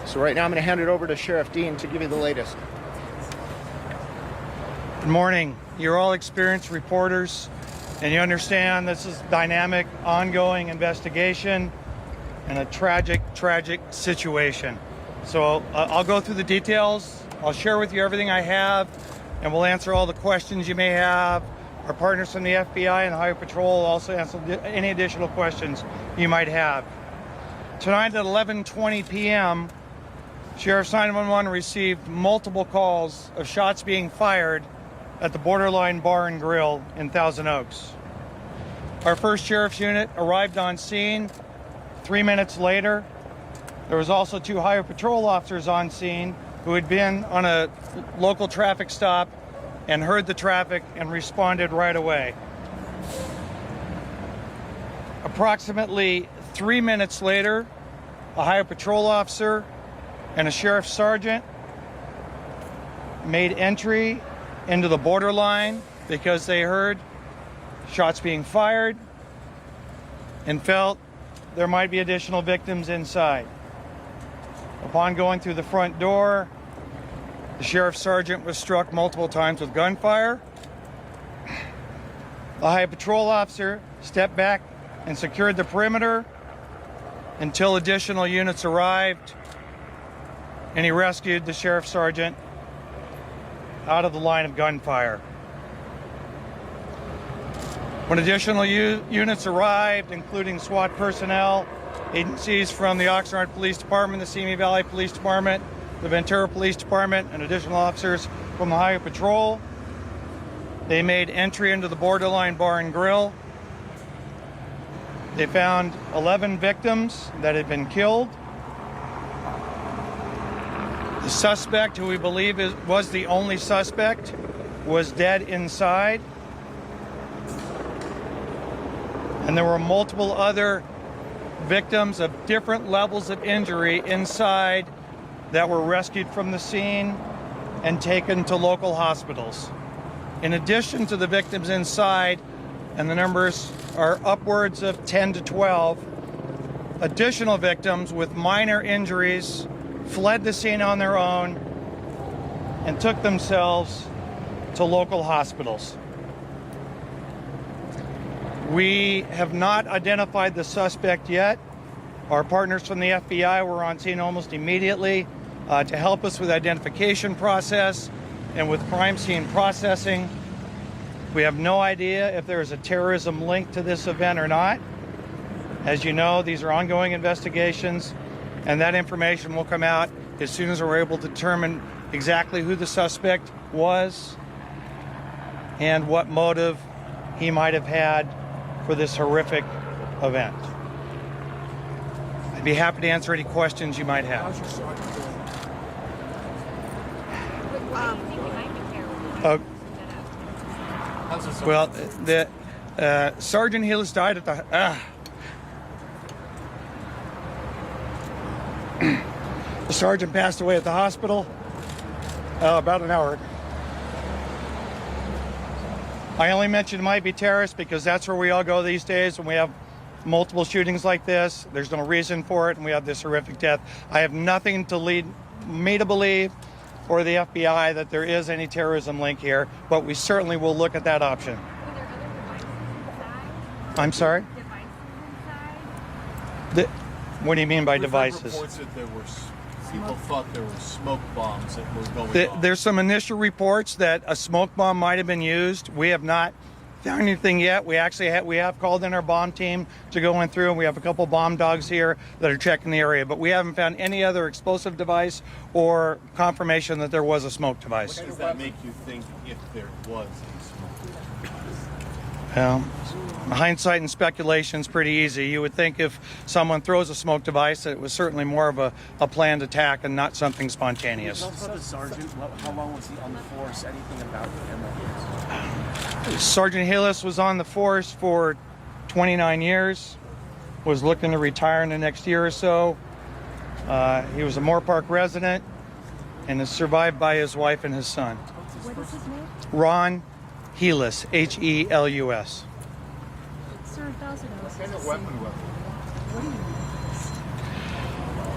So right now I'm going to hand it over to Sheriff Dean to give you the latest. Good morning. You're all experienced reporters, and you understand this is dynamic, ongoing investigation and a tragic situation. So I'll go through the details. I'll share with you everything I have, and we'll answer all the questions you may have. Our partners from the FBI and the Highway Patrol will also answer any additional questions you might have. Tonight at 11:20 p.m., Sheriff's 911 received multiple calls of shots being fired at the Borderline Bar and Grill in Thousand Oaks. Our first sheriff's unit arrived on scene. 3 minutes later, there was also 2 Highway Patrol officers on scene who had been on a local traffic stop and heard the traffic and responded right away. Approximately 3 minutes later, a Highway Patrol officer and a sheriff's sergeant made entry into the Borderline because they heard shots being fired and felt there might be additional victims inside. Upon going through the front door, the sheriff's sergeant was struck multiple times with gunfire. The Highway Patrol officer stepped back and secured the perimeter until additional units arrived, and he rescued the sheriff's sergeant out of the line of gunfire. When additional units arrived, including SWAT personnel, agencies from the Oxnard Police Department, the Simi Valley Police Department, the Ventura Police Department, and additional officers from the Highway Patrol, they made entry into the Borderline Bar and Grill. They found 11 victims that had been killed. The suspect, who we believe was the only suspect, was dead inside. And there were multiple other victims of different levels of injury inside that were rescued from the scene and taken to local hospitals. In addition to the victims inside, and the numbers are upwards of 10 to 12, additional victims with minor injuries fled the scene on their own and took themselves to local hospitals. We have not identified the suspect yet. Our partners from the FBI were on scene almost immediately to help us with the identification process and with crime scene processing. We have no idea if there is a terrorism link to this event or not. As you know, these are ongoing investigations, and that information will come out as soon as we're able to determine exactly who the suspect was and what motive he might have had for this horrific event. I'd be happy to answer any questions you might have. Well, the Sergeant Hillis died at the the sergeant passed away at the hospital about an hour ago. I only mentioned it might be terrorists because that's where we all go these days when we have multiple shootings like this. There's no reason for it, and we have this horrific death. I have nothing to lead me to believe, or the FBI, that there is any terrorism link here, but we certainly will look at that option. Were there other devices inside? I'm sorry? Devices inside? What do you mean by We've heard devices? reports that people thought there were smoke bombs that were going off. There's some initial reports that a smoke bomb might have been used. We have not found anything yet. We actually have called in our bomb team to go in through, and we have a couple bomb dogs here that are checking the area, but we haven't found any other explosive device or confirmation that there was a smoke device. What does that make you think if there was a smoke device? Hindsight and speculation is pretty easy. You would think if someone throws a smoke device that it was certainly more of a planned attack and not something spontaneous. Also, the sergeant, how long was he on the force? Anything about him? Sergeant Hillis was on the force for 29 years, was looking to retire in the next year or so. He was a Moore Park resident and is survived by his wife and his son. What is his name? Ron Helus, H-E-L-U-S. Sir, Thousand Oaks. What kind of weapon was it? What do you mean?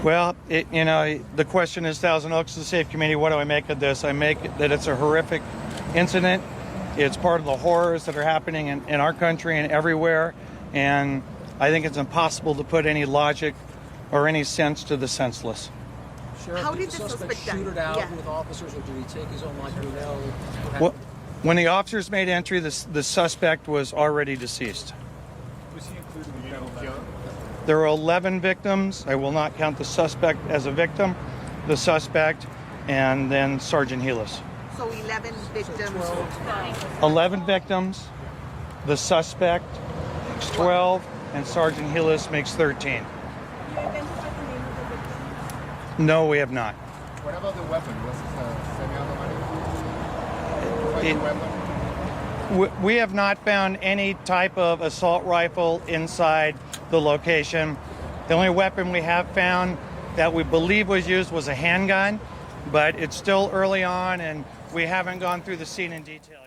Well, the question is Thousand Oaks is a safe community. What do I make of this? I make it that it's a horrific incident. It's part of the horrors that are happening in our country and everywhere. And I think it's impossible to put any logic or any sense to the senseless. Sheriff, How did did the the suspect suspect shoot die? it out Yeah. with officers, or did he take his own life? Do we know what Well, happened? when the officers made entry, the suspect was already deceased. Was he included in the fatal kill? There were 11 victims. I will not count the suspect as a victim. The suspect, and then Sergeant Helis. So 11 victims. 11 victims. The suspect makes 12, and Sergeant Helis makes 13. No, we have not. What about the weapon? Was it a semi-automatic? It- Weapon? We have not found any type of assault rifle inside the location. The only weapon we have found that we believe was used was a handgun, but it's still early on and we haven't gone through the scene in detail.